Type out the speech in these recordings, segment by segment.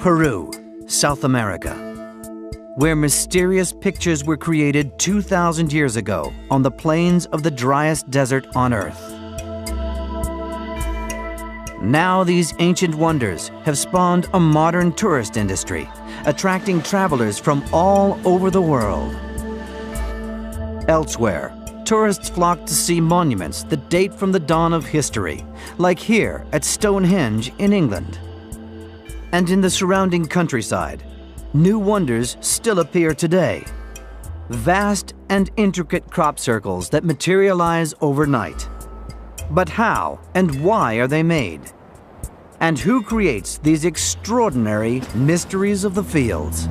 Peru, South America, where mysterious pictures were created 2,000 years ago on the plains of the driest desert on Earth. Now these ancient wonders have spawned a modern tourist industry, attracting travelers from all over the world. Elsewhere, tourists flock to see monuments that date from the dawn of history, like here at Stonehenge in England. And in the surrounding countryside, new wonders still appear today. Vast and intricate crop circles that materialize overnight. But how and why are they made? And who creates these extraordinary mysteries of the fields?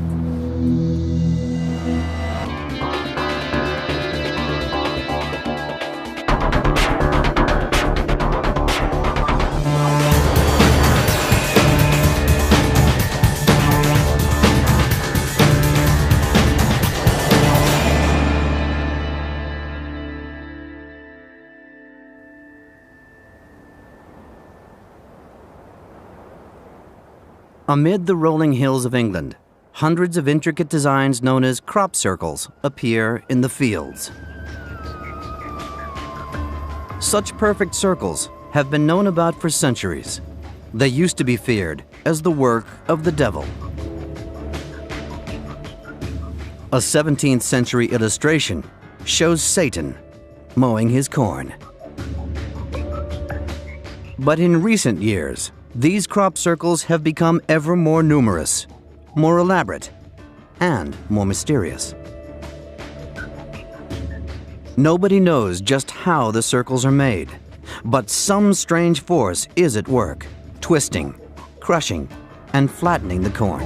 Amid the rolling hills of England, hundreds of intricate designs known as crop circles appear in the fields. Such perfect circles have been known about for centuries. They used to be feared as the work of the devil. A 17th century illustration shows Satan mowing his corn. But in recent years, these crop circles have become ever more numerous, more elaborate, and more mysterious. Nobody knows just how the circles are made, but some strange force is at work, twisting, crushing, and flattening the corn.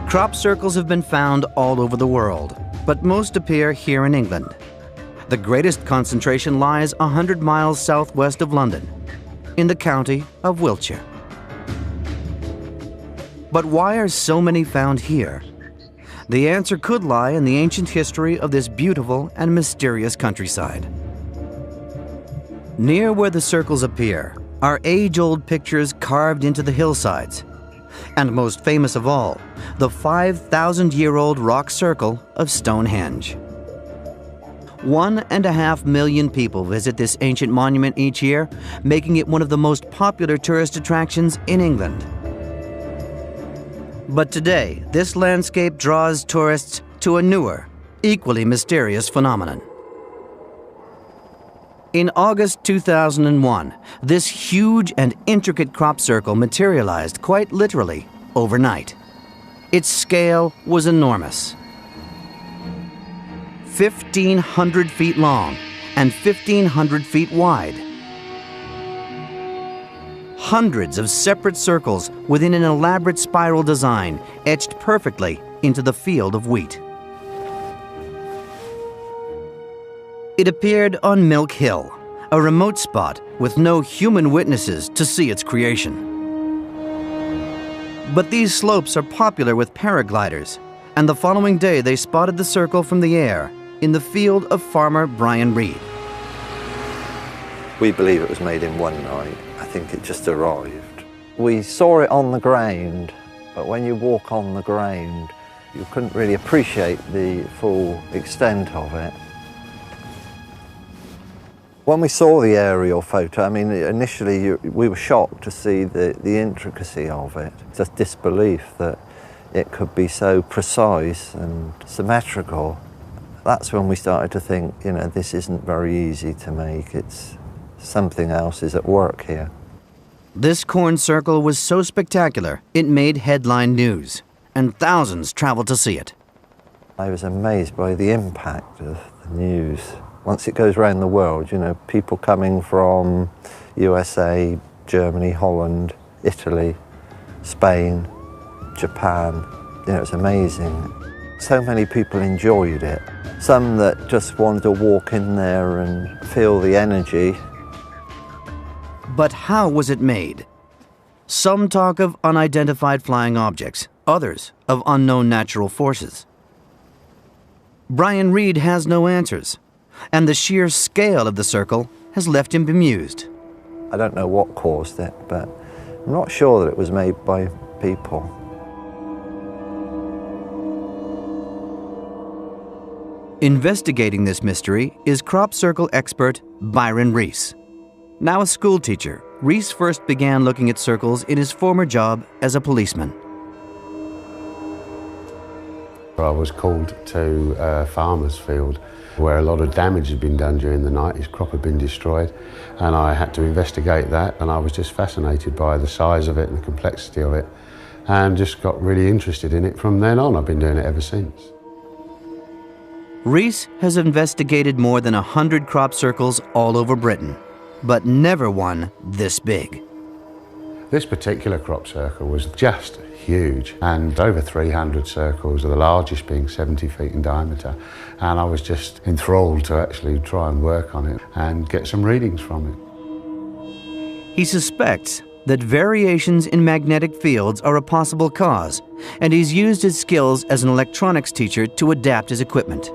Crop circles have been found all over the world, but most appear here in England. The greatest concentration lies 100 miles southwest of London, in the county of Wiltshire. But why are so many found here? The answer could lie in the ancient history of this beautiful and mysterious countryside. Near where the circles appear are age-old pictures carved into the hillsides, and most famous of all, the 5,000-year-old rock circle of Stonehenge. 1.5 million people visit this ancient monument each year, making it one of the most popular tourist attractions in England. But today, this landscape draws tourists to a newer, equally mysterious phenomenon. In August 2001, this huge and intricate crop circle materialized quite literally overnight. Its scale was enormous. 1,500 feet long and 1,500 feet wide. Hundreds of separate circles within an elaborate spiral design etched perfectly into the field of wheat. It appeared on Milk Hill, a remote spot with no human witnesses to see its creation. But these slopes are popular with paragliders, and the following day they spotted the circle from the air in the field of farmer Brian Reed. We believe it was made in one night. I think it just arrived. We saw it on the ground, but when you walk on the ground, you couldn't really appreciate the full extent of it. When we saw the aerial photo, I mean, initially we were shocked to see the intricacy of it. Just disbelief that it could be so precise and symmetrical. That's when we started to think, you know, this isn't very easy to make. It's something else is at work here. This corn circle was so spectacular, it made headline news, and thousands traveled to see it. I was amazed by the impact of the news. Once it goes around the world, you know, people coming from USA, Germany, Holland, Italy, Spain, Japan, you know, it's amazing. So many people enjoyed it. Some that just wanted to walk in there and feel the energy. But how was it made? Some talk of unidentified flying objects, others of unknown natural forces. Brian Reed has no answers. and the sheer scale of the circle has left him bemused. I don't know what caused it, but I'm not sure that it was made by people. Investigating this mystery is crop circle expert Byron Reese. Now a school teacher, Reese first began looking at circles in his former job as a policeman. I was called to a farmer's field where a lot of damage had been done during the night. His crop had been destroyed, and I had to investigate that, and I was just fascinated by the size of it and the complexity of it, and just got really interested in it from then on. I've been doing it ever since. Reese has investigated more than 100 crop circles all over Britain, but never one this big. This particular crop circle was just huge, and over 300 circles, the largest being 70 feet in diameter. And I was just enthralled to actually try and work on it and get some readings from it. He suspects that variations in magnetic fields are a possible cause, and he's used his skills as an electronics teacher to adapt his equipment.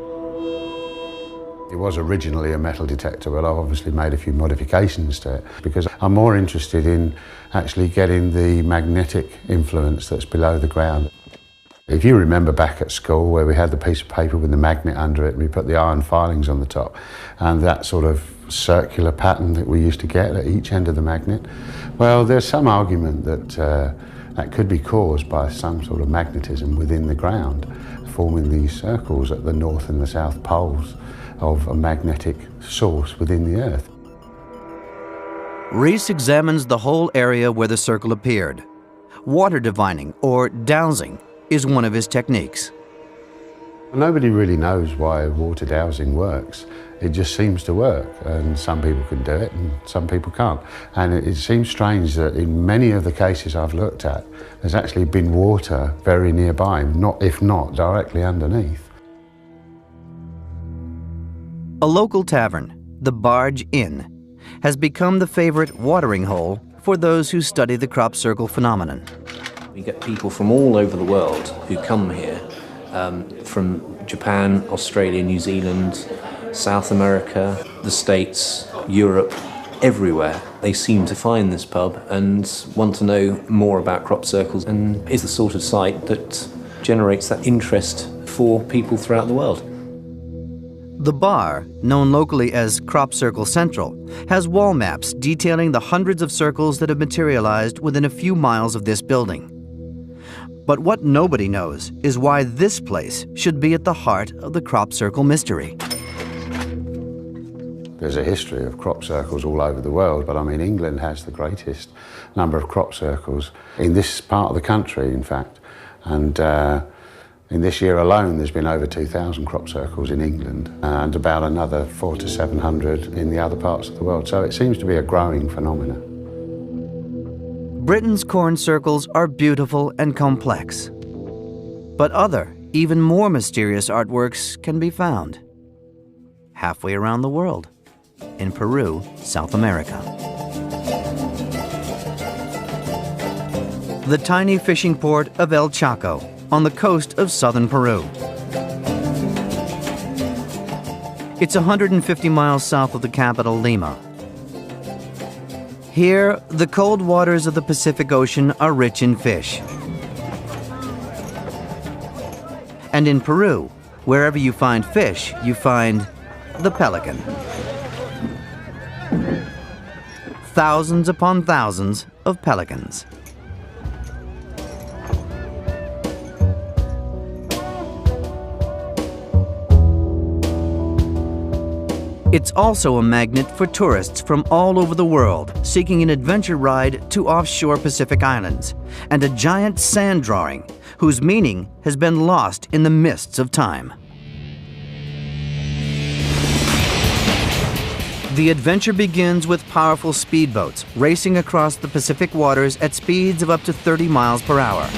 It was originally a metal detector, but I've obviously made a few modifications to it because I'm more interested in actually getting the magnetic influence that's below the ground. If you remember back at school where we had the piece of paper with the magnet under it and we put the iron filings on the top, and that sort of circular pattern that we used to get at each end of the magnet, well, there's some argument that that could be caused by some sort of magnetism within the ground, forming these circles at the north and the south poles of a magnetic source within the Earth. Reese examines the whole area where the circle appeared. Water divining, or dowsing, is one of his techniques. Nobody really knows why water dowsing works. It just seems to work, and some people can do it and some people can't. And it seems strange that in many of the cases I've looked at, there's actually been water very nearby, if not directly underneath. A local tavern, the Barge Inn, has become the favorite watering hole for those who study the crop circle phenomenon. We get people from all over the world who come here, from Japan, Australia, New Zealand, South America, the States, Europe, everywhere. They seem to find this pub and want to know more about crop circles, and is the sort of site that generates that interest for people throughout the world. The bar, known locally as Crop Circle Central, has wall maps detailing the hundreds of circles that have materialized within a few miles of this building. But what nobody knows is why this place should be at the heart of the crop circle mystery. There's a history of crop circles all over the world, but I mean, England has the greatest number of crop circles in this part of the country, in fact. And in this year alone, there's been over 2,000 crop circles in England and about another 400 to 700 in the other parts of the world. So it seems to be a growing phenomenon. Britain's corn circles are beautiful and complex. But other, even more mysterious artworks can be found halfway around the world, in Peru, South America. The tiny fishing port of El Chaco, on the coast of southern Peru. It's 150 miles south of the capital, Lima. Here, the cold waters of the Pacific Ocean are rich in fish. And in Peru, wherever you find fish, you find the pelican. Thousands upon thousands of pelicans. It's also a magnet for tourists from all over the world seeking an adventure ride to offshore Pacific islands, and a giant sand drawing whose meaning has been lost in the mists of time. The adventure begins with powerful speedboats racing across the Pacific waters at speeds of up to 30 miles per hour.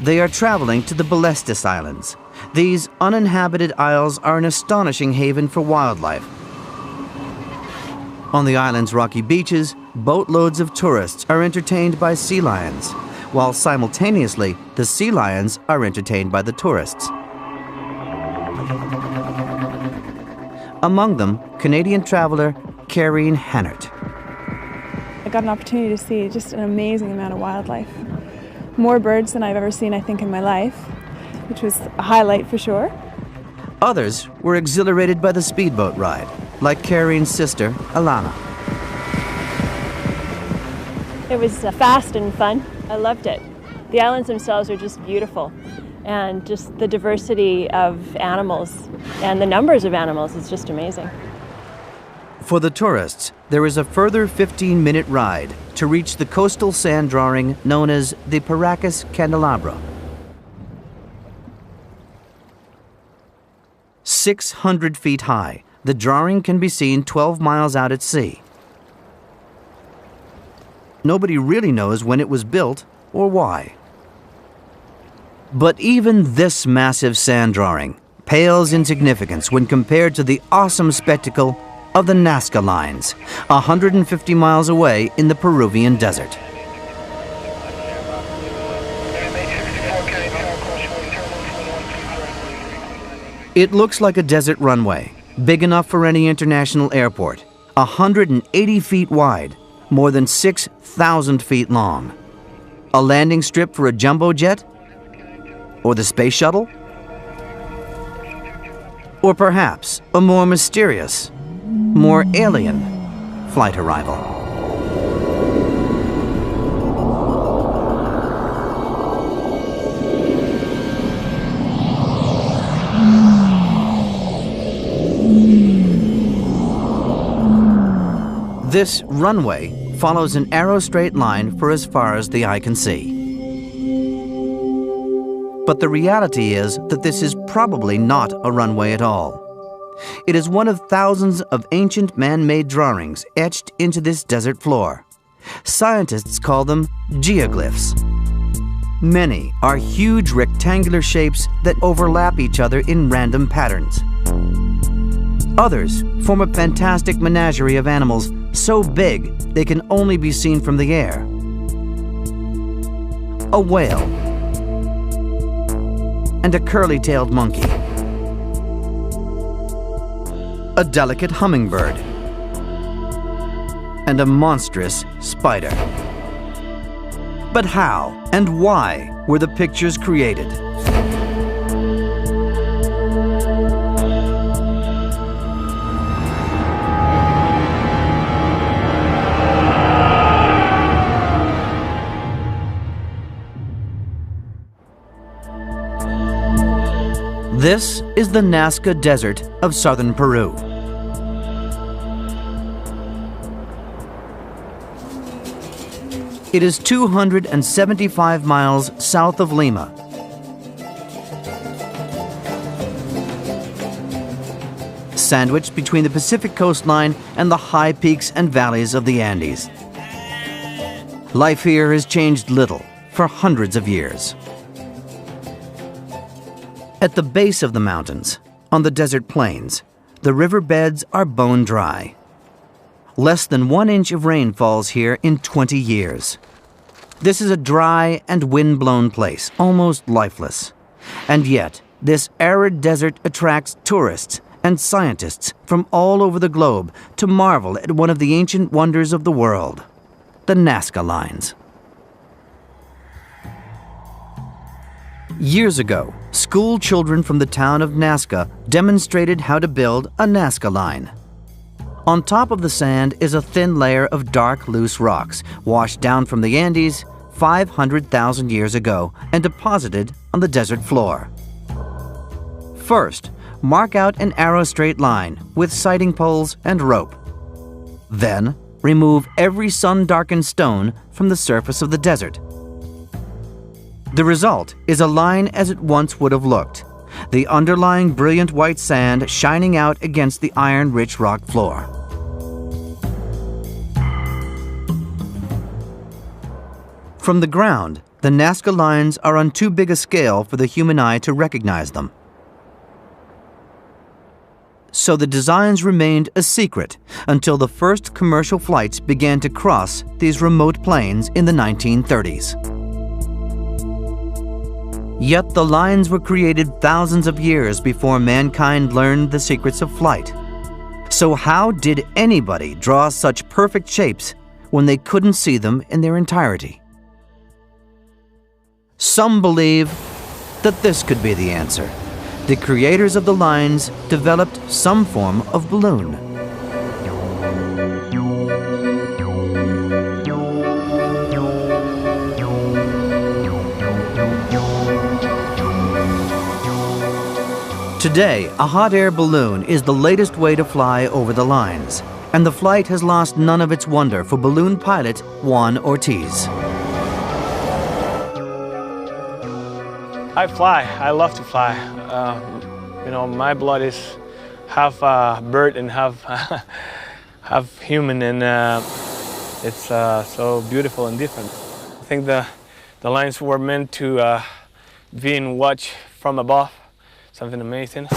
They are traveling to the Ballestis Islands. These uninhabited isles are an astonishing haven for wildlife. On the island's rocky beaches, boatloads of tourists are entertained by sea lions, while simultaneously the sea lions are entertained by the tourists. Among them, Canadian traveler Karine Hannert. I got an opportunity to see just an amazing amount of wildlife. More birds than I've ever seen, I think, in my life, which was a highlight for sure. Others were exhilarated by the speedboat ride, like Karine's sister, Alana. It was fast and fun. I loved it. The islands themselves are just beautiful, and just the diversity of animals and the numbers of animals is just amazing. For the tourists, there is a further 15-minute ride to reach the coastal sand drawing known as the Paracas Candelabra. 600 feet high, the drawing can be seen 12 miles out at sea. Nobody really knows when it was built or why. But even this massive sand drawing pales in significance when compared to the awesome spectacle of the Nazca lines, 150 miles away in the Peruvian desert. It looks like a desert runway, big enough for any international airport, 180 feet wide, more than 6,000 feet long. A landing strip for a jumbo jet? Or the space shuttle? Or perhaps a more mysterious, more alien flight arrival. This runway follows an arrow straight line for as far as the eye can see. But the reality is that this is probably not a runway at all. It is one of thousands of ancient man-made drawings etched into this desert floor. Scientists call them geoglyphs. Many are huge rectangular shapes that overlap each other in random patterns. Others form a fantastic menagerie of animals so big they can only be seen from the air. A whale and a curly-tailed monkey. A delicate hummingbird and a monstrous spider. But how and why were the pictures created? This is the Nazca Desert of southern Peru. It is 275 miles south of Lima. Sandwiched between the Pacific coastline and the high peaks and valleys of the Andes. Life here has changed little for hundreds of years. At the base of the mountains, on the desert plains, the riverbeds are bone dry. Less than 1 inch of rain falls here in 20 years. This is a dry and wind-blown place, almost lifeless. And yet, this arid desert attracts tourists and scientists from all over the globe to marvel at one of the ancient wonders of the world, the Nazca lines. Years ago, school children from the town of Nazca demonstrated how to build a Nazca line. On top of the sand is a thin layer of dark, loose rocks, washed down from the Andes 500,000 years ago and deposited on the desert floor. First, mark out an arrow straight line with sighting poles and rope. Then, remove every sun-darkened stone from the surface of the desert. The result is a line as it once would have looked, the underlying brilliant white sand shining out against the iron-rich rock floor. From the ground, the Nazca lines are on too big a scale for the human eye to recognize them. so the designs remained a secret until the first commercial flights began to cross these remote plains in the 1930s. Yet the lines were created thousands of years before mankind learned the secrets of flight. So how did anybody draw such perfect shapes when they couldn't see them in their entirety? Some believe that this could be the answer. The creators of the lines developed some form of balloon. Today, a hot air balloon is the latest way to fly over the lines, and the flight has lost none of its wonder for balloon pilot Juan Ortiz. I fly. I love to fly. You know, my blood is half bird and half half human, and it's so beautiful and different. I think the lines were meant to be in watch from above. Something amazing.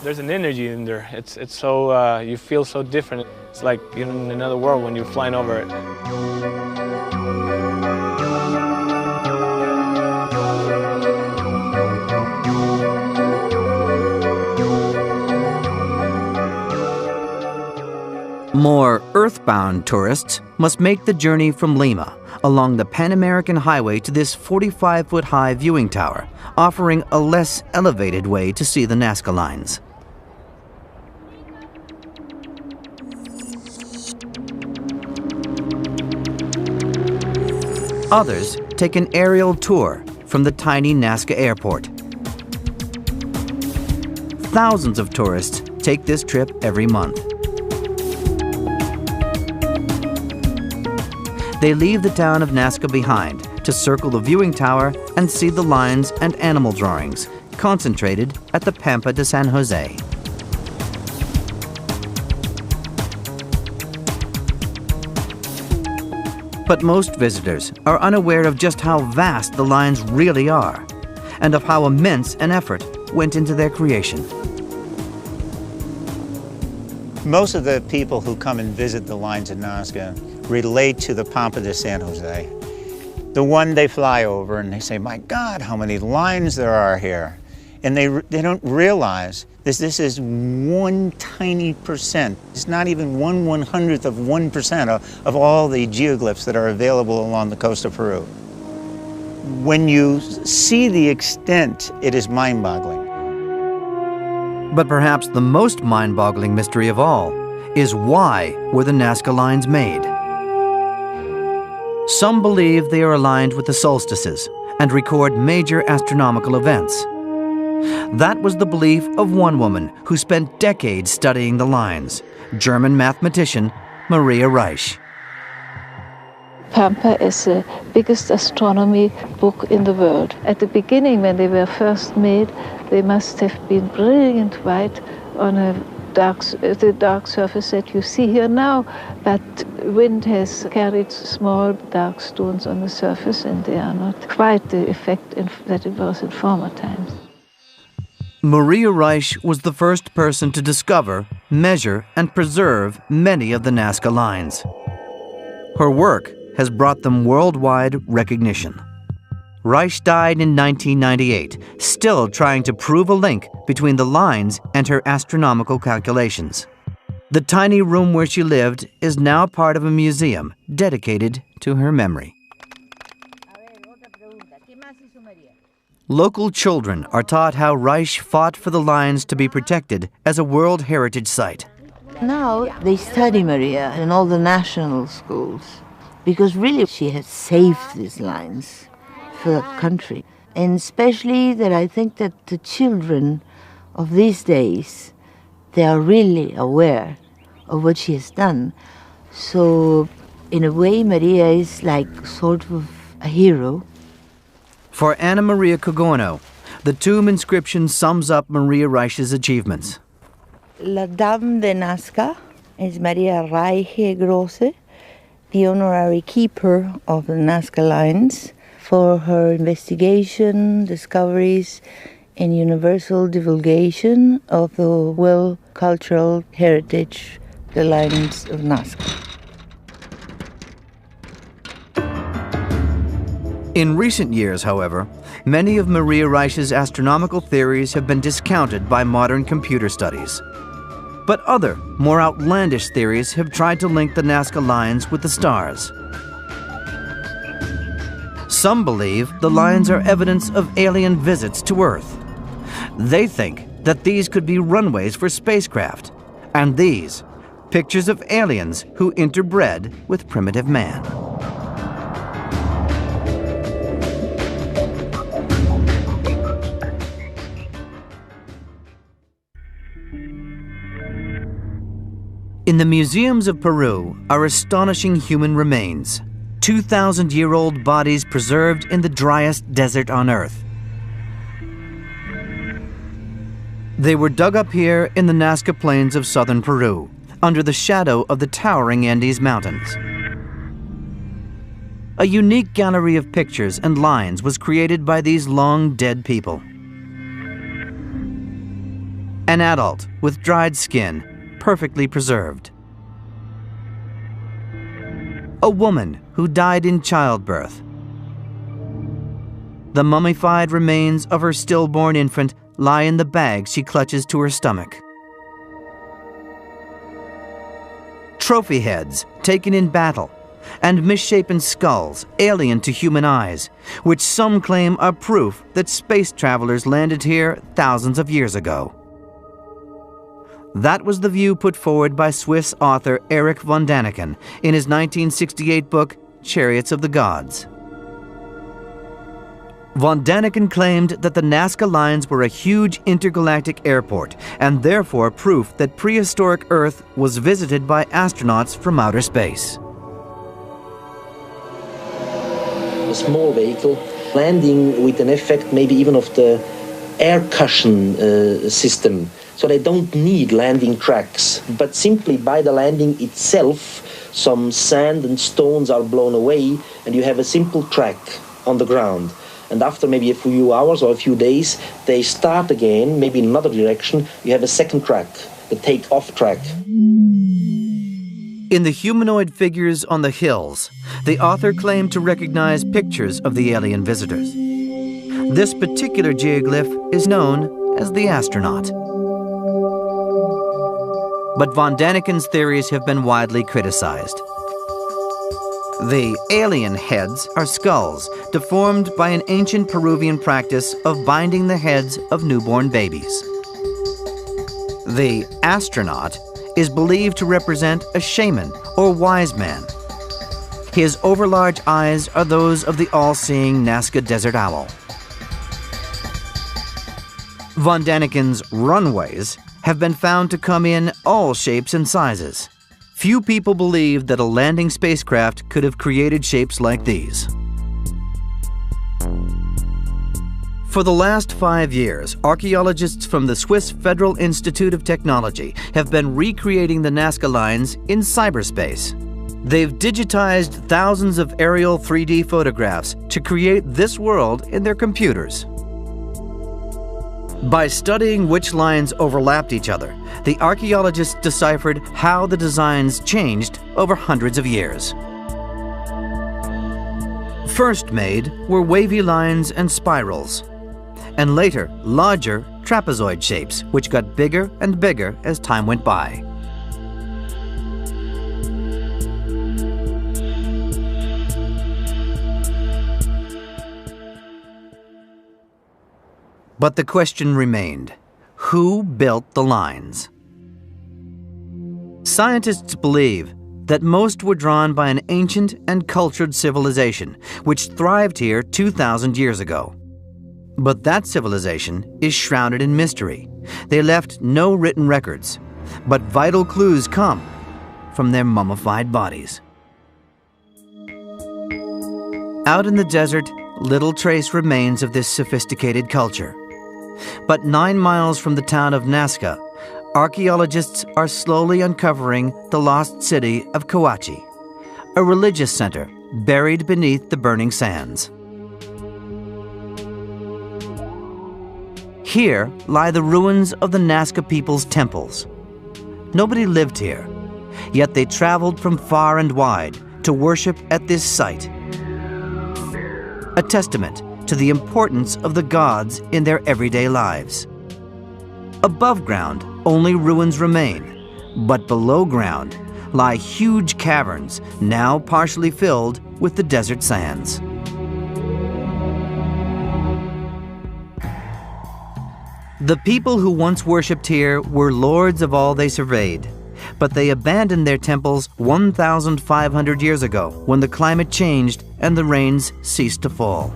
There's an energy in there. It's so you feel so different. It's like you're in another world when you're flying over it. More earthbound tourists must make the journey from Lima along the Pan American Highway to this 45-foot-high viewing tower, offering a less elevated way to see the Nazca lines. Others take an aerial tour from the tiny Nazca airport. Thousands of tourists take this trip every month. They leave the town of Nazca behind to circle the viewing tower and see the lines and animal drawings concentrated at the Pampa de San Jose. But most visitors are unaware of just how vast the lines really are and of how immense an effort went into their creation. Most of the people who come and visit the lines in Nazca relate to the Pampa de San Jose. The one they fly over and they say, my God, how many lines there are here. And they don't realize this is one tiny percent. It's not even 1/100th of 1% of all the geoglyphs that are available along the coast of Peru. When you see the extent, it is mind-boggling. But perhaps the most mind-boggling mystery of all is why were the Nazca lines made? Some believe they are aligned with the solstices and record major astronomical events. That was the belief of one woman who spent decades studying the lines, German mathematician Maria Reich. Pampa is the biggest astronomy book in the world. At the beginning, when they were first made, they must have been brilliant white on the dark surface that you see here now, but wind has carried small dark stones on the surface, and they are not quite the effect that it was in former times. Maria Reich was the first person to discover, measure, and preserve many of the Nazca lines. Her work has brought them worldwide recognition. Reich died in 1998, still trying to prove a link between the lines and her astronomical calculations. The tiny room where she lived is now part of a museum dedicated to her memory. Local children are taught how Reich fought for the lines to be protected as a World Heritage Site. Now they study Maria in all the national schools because really she has saved these lines for the country. And especially that I think that the children of these days, they are really aware of what she has done. So in a way, Maria is like sort of a hero. For Anna Maria Cogono, the tomb inscription sums up Maria Reich's achievements. La Dame de Nazca is Maria Reich Grosse, the honorary keeper of the Nazca lines, for her investigation, discoveries and universal divulgation of the world cultural heritage, the lines of Nazca. In recent years, however, many of Maria Reich's astronomical theories have been discounted by modern computer studies. But other, more outlandish theories have tried to link the Nazca lines with the stars. Some believe the lines are evidence of alien visits to Earth. They think that these could be runways for spacecraft, and these, pictures of aliens who interbred with primitive man. In the museums of Peru are astonishing human remains, 2,000-year-old bodies preserved in the driest desert on Earth. They were dug up here in the Nazca Plains of southern Peru, under the shadow of the towering Andes Mountains. A unique gallery of pictures and lines was created by these long-dead people. An adult with dried skin, perfectly preserved. A woman who died in childbirth. The mummified remains of her stillborn infant lie in the bag she clutches to her stomach. Trophy heads taken in battle, and misshapen skulls alien to human eyes, which some claim are proof that space travelers landed here thousands of years ago. That was the view put forward by Swiss author Erich von Däniken in his 1968 book, Chariots of the Gods. Von Däniken claimed that the Nazca lines were a huge intergalactic airport, and therefore proof that prehistoric Earth was visited by astronauts from outer space. A small vehicle landing with an effect maybe even of the air cushion system. So they don't need landing tracks, but simply by the landing itself, some sand and stones are blown away, and you have a simple track on the ground. And after maybe a few hours or a few days, they start again, maybe in another direction. You have a second track, the take-off track. In the humanoid figures on the hills, the author claimed to recognize pictures of the alien visitors. This particular geoglyph is known as the astronaut. But von Däniken's theories have been widely criticized. The alien heads are skulls deformed by an ancient Peruvian practice of binding the heads of newborn babies. The astronaut is believed to represent a shaman or wise man. His overlarge eyes are those of the all-seeing Nazca desert owl. Von Däniken's runways have been found to come in all shapes and sizes. Few people believe that a landing spacecraft could have created shapes like these. For the last 5 years, archaeologists from the Swiss Federal Institute of Technology have been recreating the Nazca lines in cyberspace. They've digitized thousands of aerial 3D photographs to create this world in their computers. By studying which lines overlapped each other, the archaeologists deciphered how the designs changed over hundreds of years. First made were wavy lines and spirals, and later larger trapezoid shapes, which got bigger and bigger as time went by. But the question remained, who built the lines? Scientists believe that most were drawn by an ancient and cultured civilization, which thrived here 2,000 years ago. But that civilization is shrouded in mystery. They left no written records, but vital clues come from their mummified bodies. Out in the desert, little trace remains of this sophisticated culture. But 9 miles from the town of Nazca, archaeologists are slowly uncovering the lost city of Kawachi, a religious center buried beneath the burning sands. Here lie the ruins of the Nazca people's temples. Nobody lived here, yet they traveled from far and wide to worship at this site. A testament to the importance of the gods in their everyday lives. Above ground, only ruins remain, but below ground lie huge caverns, now partially filled with the desert sands. The people who once worshipped here were lords of all they surveyed, but they abandoned their temples 1,500 years ago when the climate changed and the rains ceased to fall.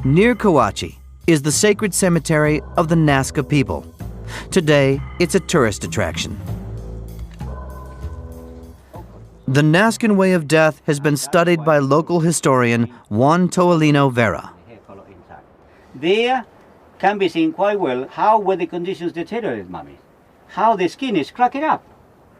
Near Kawachi is the sacred cemetery of the Nazca people. Today, it's a tourist attraction. The Nazcan way of death has been studied by local historian Juan Toalino Vera. There can be seen quite well how weather conditions deteriorate mummies, how the skin is cracking up.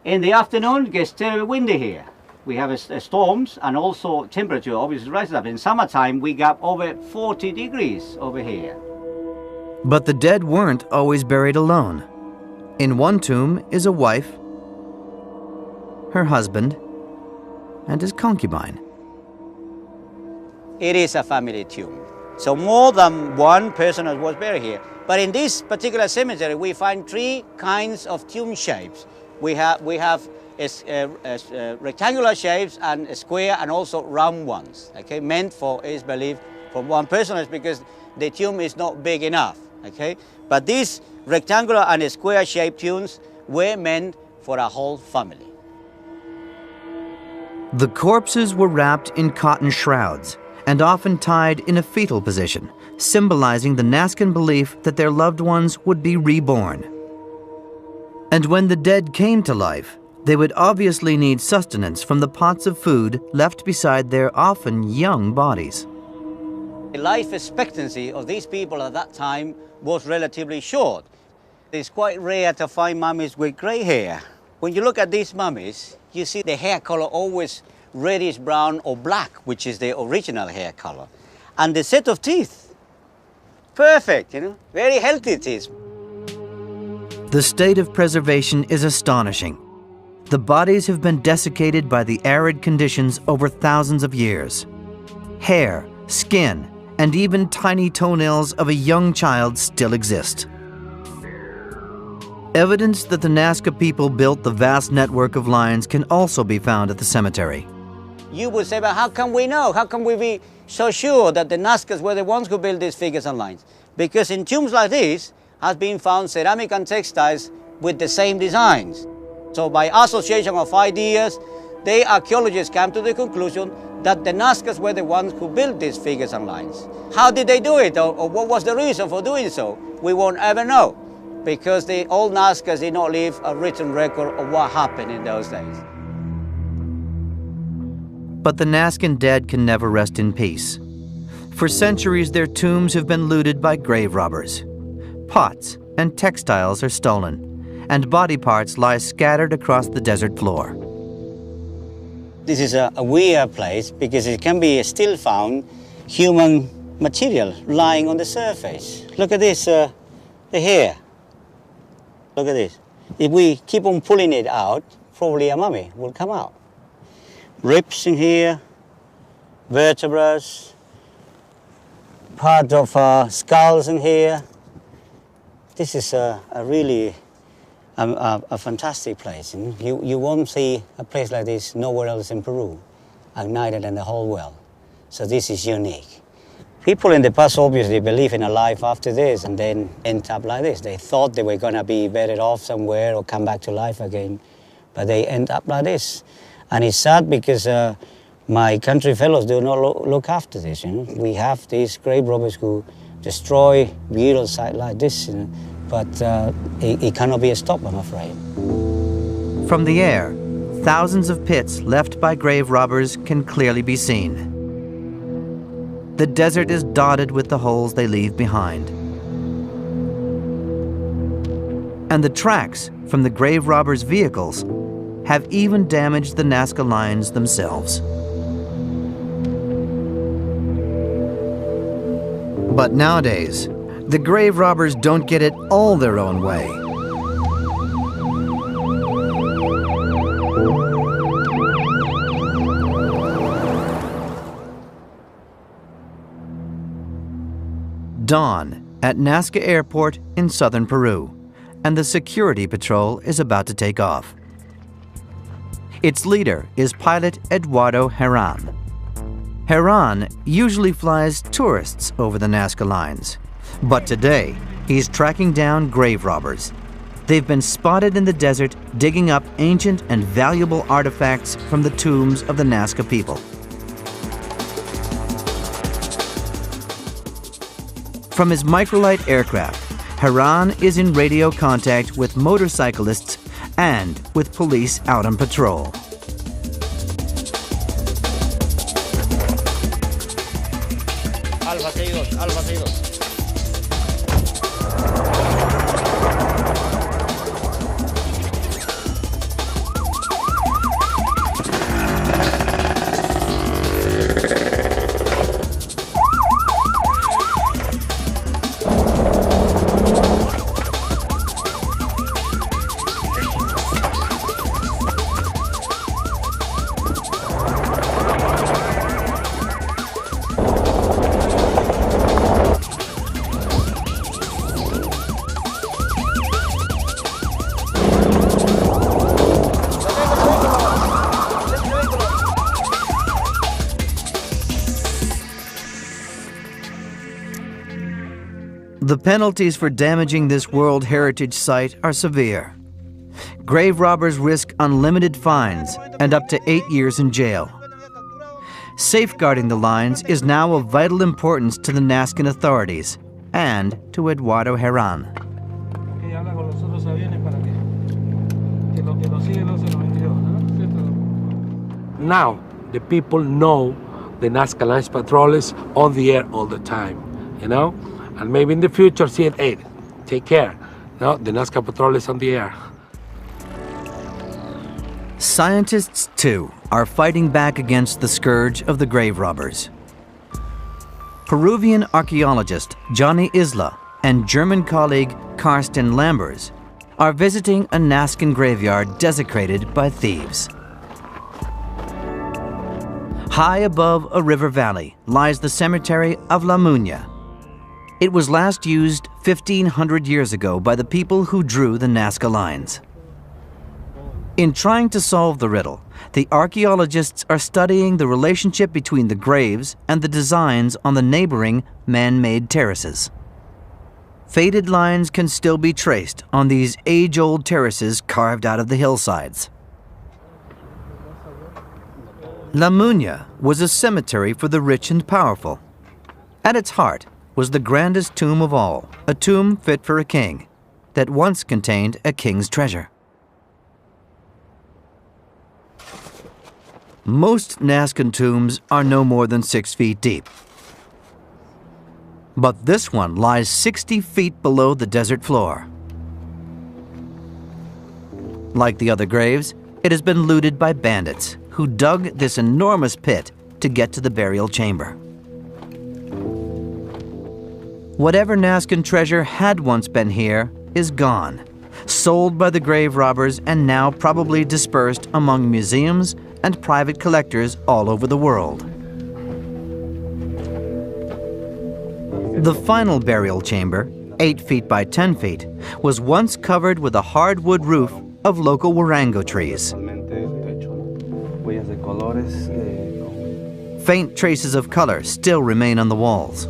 In the afternoon, it gets terribly windy here. We have storms, and also temperature obviously rises up. In summertime, we got over 40 degrees over here. But the dead weren't always buried alone. In one tomb is a wife, her husband, and his concubine. It is a family tomb. So more than one person was buried here. But in this particular cemetery, we find three kinds of tomb shapes. We have rectangular shapes and square and also round ones. Okay, meant for, is believed, for one person is because the tomb is not big enough. Okay, but these rectangular and square shaped tombs were meant for a whole family. The corpses were wrapped in cotton shrouds and often tied in a fetal position, symbolizing the Nazcan belief that their loved ones would be reborn. And when the dead came to life, they would obviously need sustenance from the pots of food left beside their often young bodies. The life expectancy of these people at that time was relatively short. It's quite rare to find mummies with gray hair. When you look at these mummies, you see the hair color always reddish brown or black, which is the original hair color. And the set of teeth, perfect, very healthy teeth. The state of preservation is astonishing. The bodies have been desiccated by the arid conditions over thousands of years. Hair, skin, and even tiny toenails of a young child still exist. Evidence that the Nazca people built the vast network of lines can also be found at the cemetery. You would say, but how can we know? How can we be so sure that the Nazcas were the ones who built these figures and lines? Because in tombs like this has been found ceramic and textiles with the same designs. So by association of ideas, the archaeologists came to the conclusion that the Nazcas were the ones who built these figures and lines. How did they do it, or what was the reason for doing so? We won't ever know, because the old Nazcas did not leave a written record of what happened in those days. But the Nazcan dead can never rest in peace. For centuries, their tombs have been looted by grave robbers. Pots and textiles are stolen, and body parts lie scattered across the desert floor. This is a weird place because it can be still found human material lying on the surface. Look at this, the hair. Look at this. If we keep on pulling it out, probably a mummy will come out. Ribs in here, vertebrae, part of skulls in here. This is a really a fantastic place. You won't see a place like this nowhere else in Peru, and neither in the whole world. So this is unique. People in the past obviously believe in a life after this and then end up like this. They thought they were going to be better off somewhere or come back to life again, but they end up like this. And it's sad because my country fellows do not look after this. We have these grave robbers who destroy beautiful sites like this, but it cannot be stopped, I'm afraid. From the air, thousands of pits left by grave robbers can clearly be seen. The desert is dotted with the holes they leave behind. And the tracks from the grave robbers' vehicles have even damaged the Nazca lines themselves. But nowadays, the grave robbers don't get it all their own way. Dawn at Nazca Airport in southern Peru, and the security patrol is about to take off. Its leader is pilot Eduardo Herran. Herran usually flies tourists over the Nazca lines, but today he's tracking down grave robbers. They've been spotted in the desert digging up ancient and valuable artifacts from the tombs of the Nazca people. From his microlight aircraft, Herran is in radio contact with motorcyclists and with police out on patrol. Alfa 62, Alfa 62. The penalties for damaging this World Heritage Site are severe. Grave robbers risk unlimited fines and up to 8 years in jail. Safeguarding the lines is now of vital importance to the Nazcan authorities and to Eduardo Herran. Now, the people know the Nazca Lines Patrol is on the air all the time, you know? And maybe in the future, see it, hey, take care. No, the Nazca Patrol is on the air. Scientists, too, are fighting back against the scourge of the grave robbers. Peruvian archaeologist Johnny Isla and German colleague Karsten Lambers are visiting a Nazcan graveyard desecrated by thieves. High above a river valley lies the cemetery of La Muña. It was last used 1,500 years ago by the people who drew the Nazca lines. In trying to solve the riddle, the archaeologists are studying the relationship between the graves and the designs on the neighboring man-made terraces. Faded lines can still be traced on these age-old terraces carved out of the hillsides. La Muña was a cemetery for the rich and powerful. At its heart was the grandest tomb of all, a tomb fit for a king, that once contained a king's treasure. Most Nazcan tombs are no more than 6 feet deep. But this one lies 60 feet below the desert floor. Like the other graves, it has been looted by bandits who dug this enormous pit to get to the burial chamber. Whatever Nazcan treasure had once been here is gone, sold by the grave robbers and now probably dispersed among museums and private collectors all over the world. The final burial chamber, 8 feet by 10 feet, was once covered with a hardwood roof of local warango trees. Faint traces of color still remain on the walls.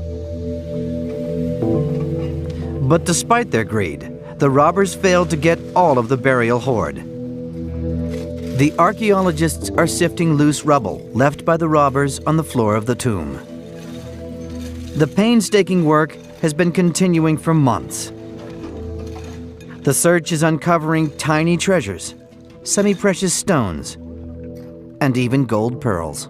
But despite their greed, the robbers failed to get all of the burial hoard. The archaeologists are sifting loose rubble left by the robbers on the floor of the tomb. The painstaking work has been continuing for months. The search is uncovering tiny treasures, semi-precious stones, and even gold pearls.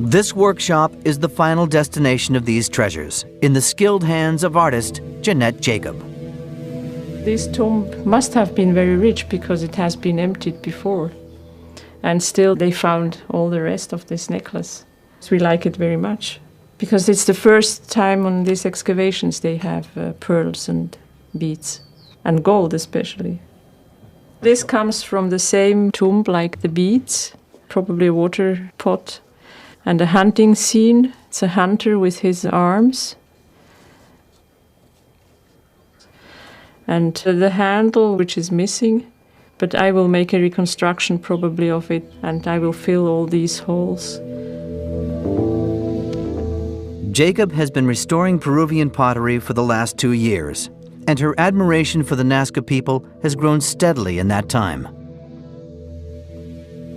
This workshop is the final destination of these treasures, in the skilled hands of artist Jeanette Jacob. This tomb must have been very rich because it has been emptied before. And still they found all the rest of this necklace. So we like it very much. because it's the first time on these excavations they have pearls and beads, and gold especially. This comes from the same tomb like the beads, probably a water pot, and a hunting scene. It's a hunter with his arms. And the handle, which is missing, but I will make a reconstruction probably of it, and I will fill all these holes. Jacob has been restoring Peruvian pottery for the last 2 years, and her admiration for the Nazca people has grown steadily in that time.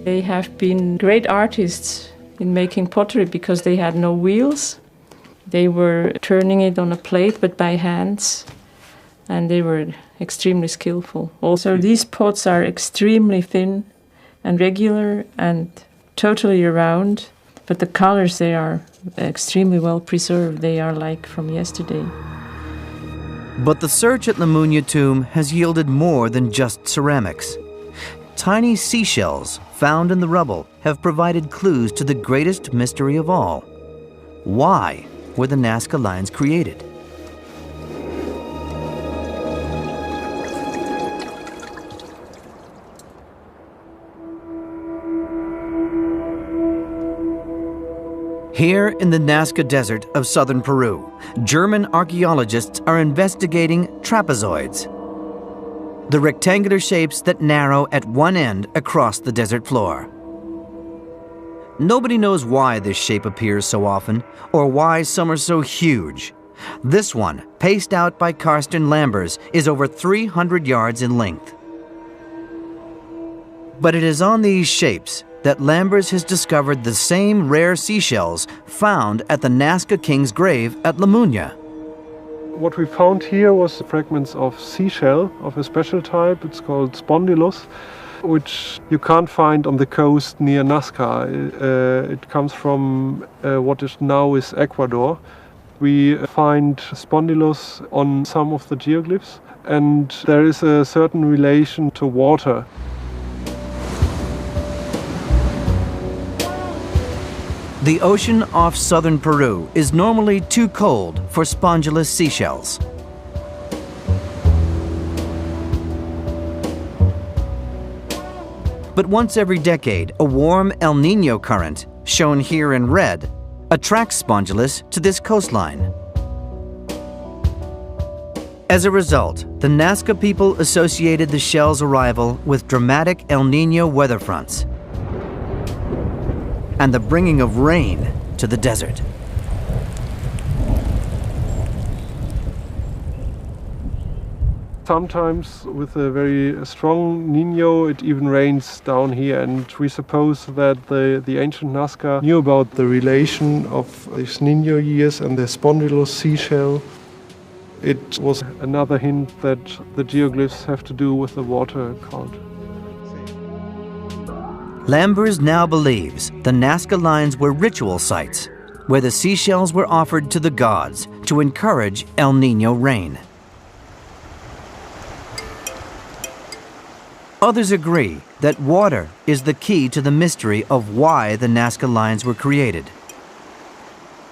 They have been great artists in making pottery because they had no wheels. They were turning it on a plate, but by hands, and they were extremely skillful. Also, these pots are extremely thin and regular and totally round, but the colors, they are extremely well preserved. They are like from yesterday. But the search at Lamunya tomb has yielded more than just ceramics. Tiny seashells found in the rubble have provided clues to the greatest mystery of all. Why were the Nazca lines created? Here in the Nazca Desert of southern Peru, German archaeologists are investigating trapezoids, the rectangular shapes that narrow at one end across the desert floor. Nobody knows why this shape appears so often, or why some are so huge. This one, paced out by Karsten Lambers, is over 300 yards in length. But it is on these shapes that Lambers has discovered the same rare seashells found at the Nazca king's grave at Lamunya. What we found here was fragments of seashell of a special type. It's called spondylus, which you can't find on the coast near Nazca. It comes from what is now is Ecuador. We find spondylus on some of the geoglyphs, and there is a certain relation to water. The ocean off southern Peru is normally too cold for spondylus seashells. But once every decade, a warm El Niño current, shown here in red, attracts spondylus to this coastline. As a result, the Nazca people associated the shell's arrival with dramatic El Niño weather fronts and the bringing of rain to the desert. Sometimes with a very strong Niño, it even rains down here, and we suppose that the ancient Nazca knew about the relation of these Niño years and the spondylus seashell. It was another hint that the geoglyphs have to do with the water account. Lambers now believes the Nazca lines were ritual sites where the seashells were offered to the gods to encourage El Niño rain. Others agree that water is the key to the mystery of why the Nazca lines were created.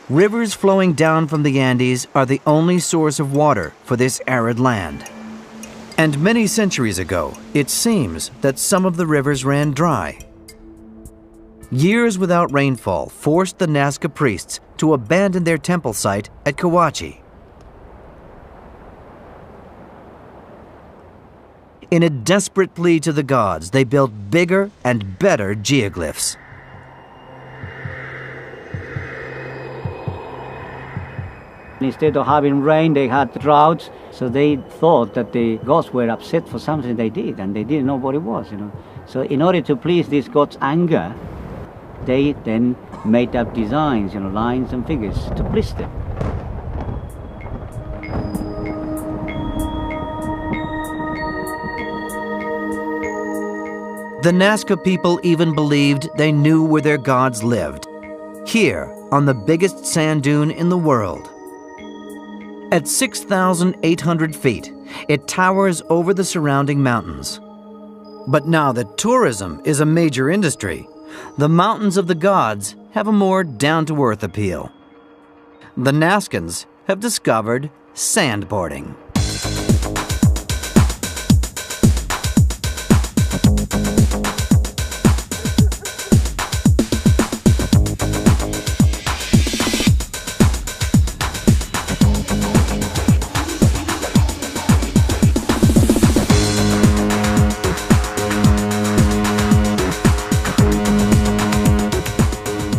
Rivers flowing down from the Andes are the only source of water for this arid land. And many centuries ago, it seems that some of the rivers ran dry. Years without rainfall forced the Nazca priests to abandon their temple site at Kawachi. In a desperate plea to the gods, they built bigger and better geoglyphs. Instead of having rain, they had droughts, so they thought that the gods were upset for something they did, and they didn't know what it was, So in order to please these gods' anger, they then made up designs, lines and figures to please them. The Nazca people even believed they knew where their gods lived, here on the biggest sand dune in the world. At 6,800 feet, it towers over the surrounding mountains. But now that tourism is a major industry, the mountains of the gods have a more down-to-earth appeal. the Nazcans have discovered sandboarding.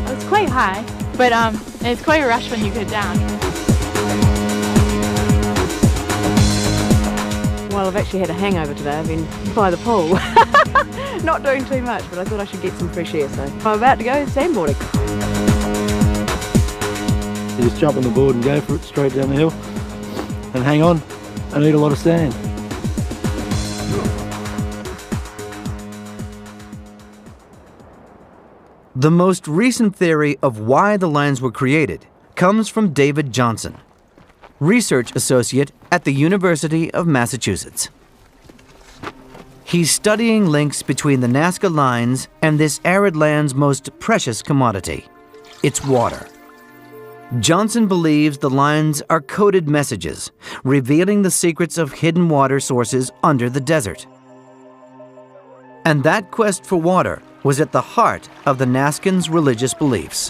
It's quite high, but it's quite a rush when you get down. Well, I've actually had a hangover today. I've been by the pool. Not doing too much, but I thought I should get some fresh air, so I'm about to go sandboarding. You just jump on the board and go for it straight down the hill and hang on and eat a lot of sand. The most recent theory of why the lines were created comes from David Johnson, research associate at the University of Massachusetts. He's studying links between the Nazca lines and this arid land's most precious commodity, its water. Johnson believes the lines are coded messages, revealing the secrets of hidden water sources under the desert. And that quest for water was at the heart of the Nazcans' religious beliefs.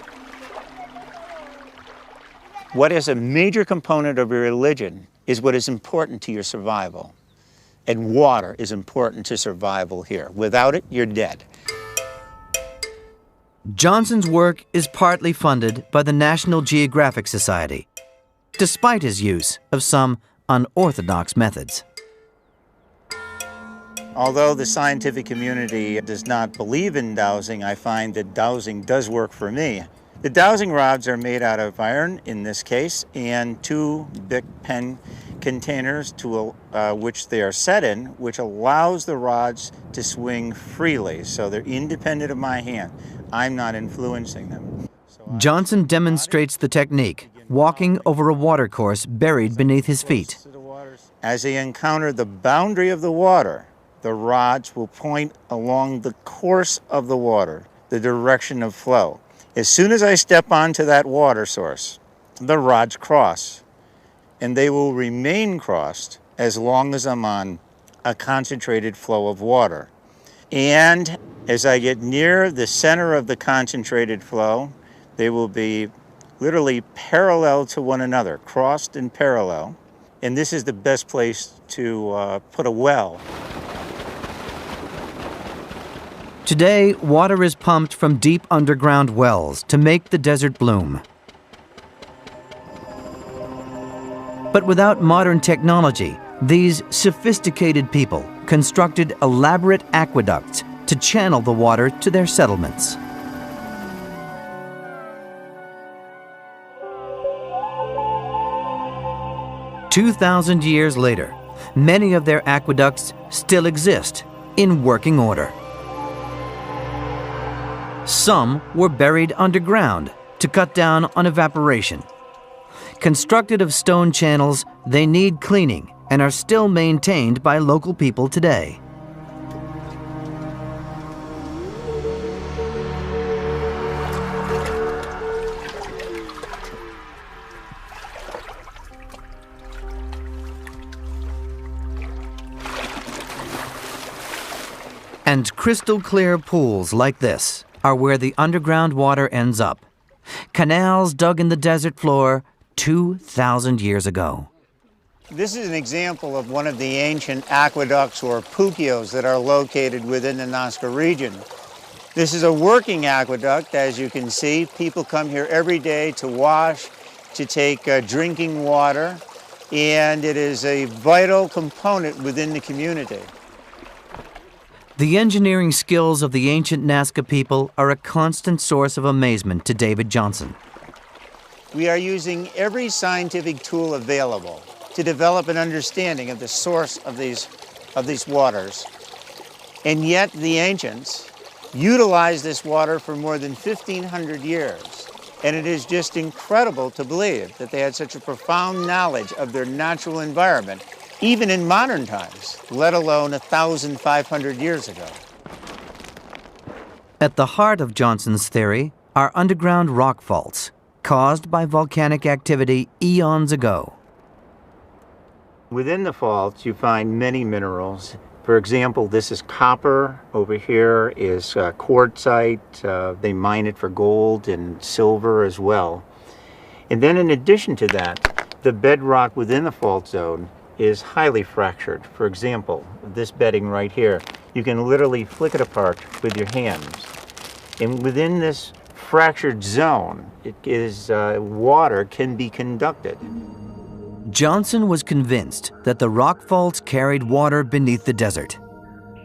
What is a major component of your religion is what is important to your survival. And water is important to survival here. Without it, you're dead. Johnson's work is partly funded by the National Geographic Society, despite his use of some unorthodox methods. Although the scientific community does not believe in dowsing, I find that dowsing does work for me. The dowsing rods are made out of iron, in this case, and 2 Bic pen containers to which they are set in, which allows the rods to swing freely, so they're independent of my hand. I'm not influencing them. Johnson demonstrates the technique, walking over a watercourse buried beneath his feet. As they encounter the boundary of the water, the rods will point along the course of the water, the direction of flow. As soon as I step onto that water source, the rods cross, and they will remain crossed as long as I'm on a concentrated flow of water. And as I get near the center of the concentrated flow, they will be literally parallel to one another, crossed and parallel. And this is the best place to put a well. Today, water is pumped from deep underground wells to make the desert bloom. But without modern technology, these sophisticated people constructed elaborate aqueducts to channel the water to their settlements. "2,000 years later, many of their aqueducts still exist in working order. Some were buried underground to cut down on evaporation. Constructed of stone channels, they need cleaning and are still maintained by local people today. And crystal clear pools like this are where the underground water ends up. Canals dug in the desert floor 2,000 years ago. This is an example of one of the ancient aqueducts or puquios that are located within the Nazca region. This is a working aqueduct, as you can see. People come here every day to wash, to take drinking water, and it is a vital component within the community. The engineering skills of the ancient Nazca people are a constant source of amazement to David Johnson. We are using every scientific tool available to develop an understanding of the source of these waters. And yet the ancients utilized this water for more than 1,500 years. And it is just incredible to believe that they had such a profound knowledge of their natural environment, even in modern times, let alone 1,500 years ago. At the heart of Johnson's theory are underground rock faults, caused by volcanic activity eons ago. Within the faults, you find many minerals. For example, this is copper. Over here is quartzite. They mine it for gold and silver as well. And then in addition to that, the bedrock within the fault zone is highly fractured. For example, this bedding right here, you can literally flick it apart with your hands. And within this fractured zone, water can be conducted. Johnson was convinced that the rock faults carried water beneath the desert.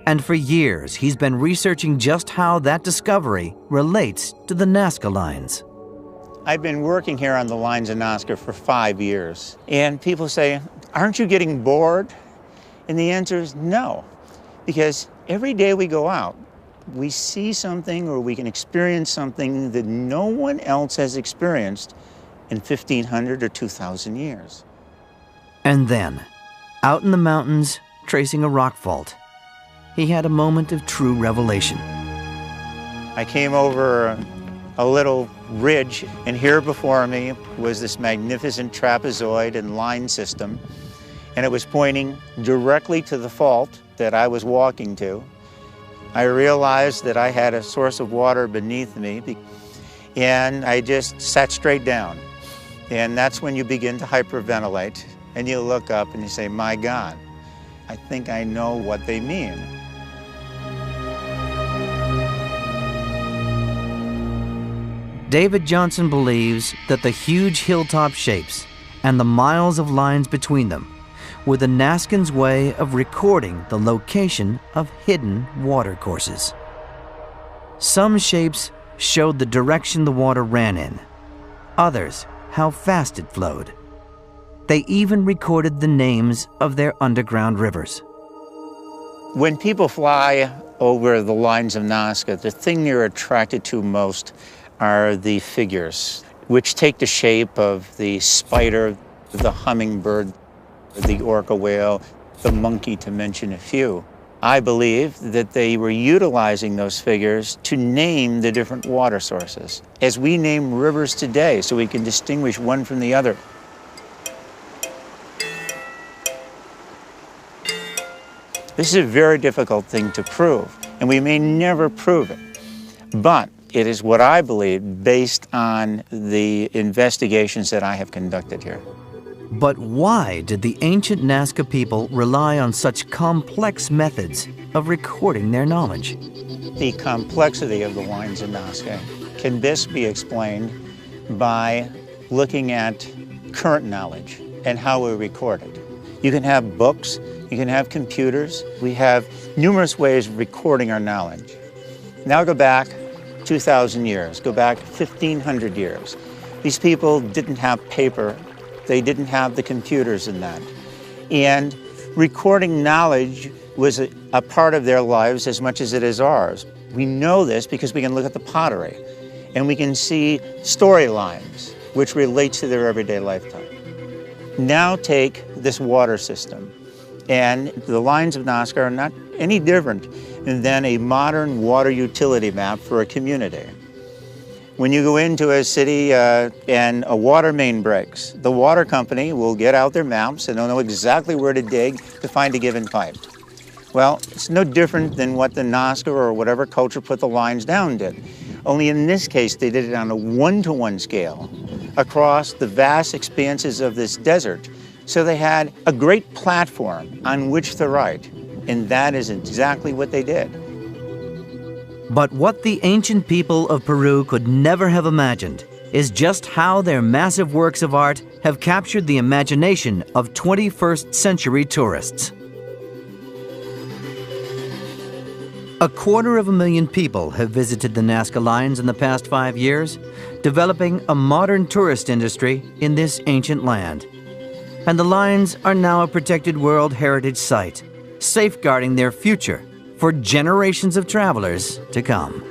And for years, he's been researching just how that discovery relates to the Nazca lines. I've been working here on the lines of Nazca for 5 years. And people say, aren't you getting bored? And the answer is no. Because every day we go out, we see something or we can experience something that no one else has experienced in 1,500 or 2,000 years. And then, out in the mountains, tracing a rock fault, he had a moment of true revelation. I came over a little ridge, and here before me was this magnificent trapezoid and line system, and it was pointing directly to the fault that I was walking to. I realized that I had a source of water beneath me, and I just sat straight down. And that's when you begin to hyperventilate. And you look up and you say, my God, I think I know what they mean. David Johnson believes that the huge hilltop shapes and the miles of lines between them were the Nazcans' way of recording the location of hidden watercourses. Some shapes showed the direction the water ran in, others how fast it flowed. They even recorded the names of their underground rivers. When people fly over the lines of Nazca, the thing they're attracted to most are the figures, which take the shape of the spider, the hummingbird, the orca whale, the monkey, to mention a few. I believe that they were utilizing those figures to name the different water sources, as we name rivers today, so we can distinguish one from the other. This is a very difficult thing to prove, and we may never prove it. But it is what I believe based on the investigations that I have conducted here. But why did the ancient Nazca people rely on such complex methods of recording their knowledge? The complexity of the lines of Nazca can best be explained by looking at current knowledge and how we record it. You can have books, you can have computers. We have numerous ways of recording our knowledge. Now go back 2,000 years, go back 1,500 years. These people didn't have paper, they didn't have the computers in that. And recording knowledge was a part of their lives as much as it is ours. We know this because we can look at the pottery and we can see storylines which relate to their everyday lifetime. Now take this water system, and the lines of Nazca are not any different than a modern water utility map for a community. When you go into a city and a water main breaks, the water company will get out their maps and they'll know exactly where to dig to find a given pipe. Well, it's no different than what the Nazca or whatever culture put the lines down did. Only in this case, they did it on a one-to-one scale across the vast expanses of this desert. So they had a great platform on which to write, and that is exactly what they did. But what the ancient people of Peru could never have imagined is just how their massive works of art have captured the imagination of 21st century tourists. 250,000 people have visited the Nazca lines in the past 5 years, developing a modern tourist industry in this ancient land. And the lines are now a protected World Heritage Site, safeguarding their future for generations of travelers to come.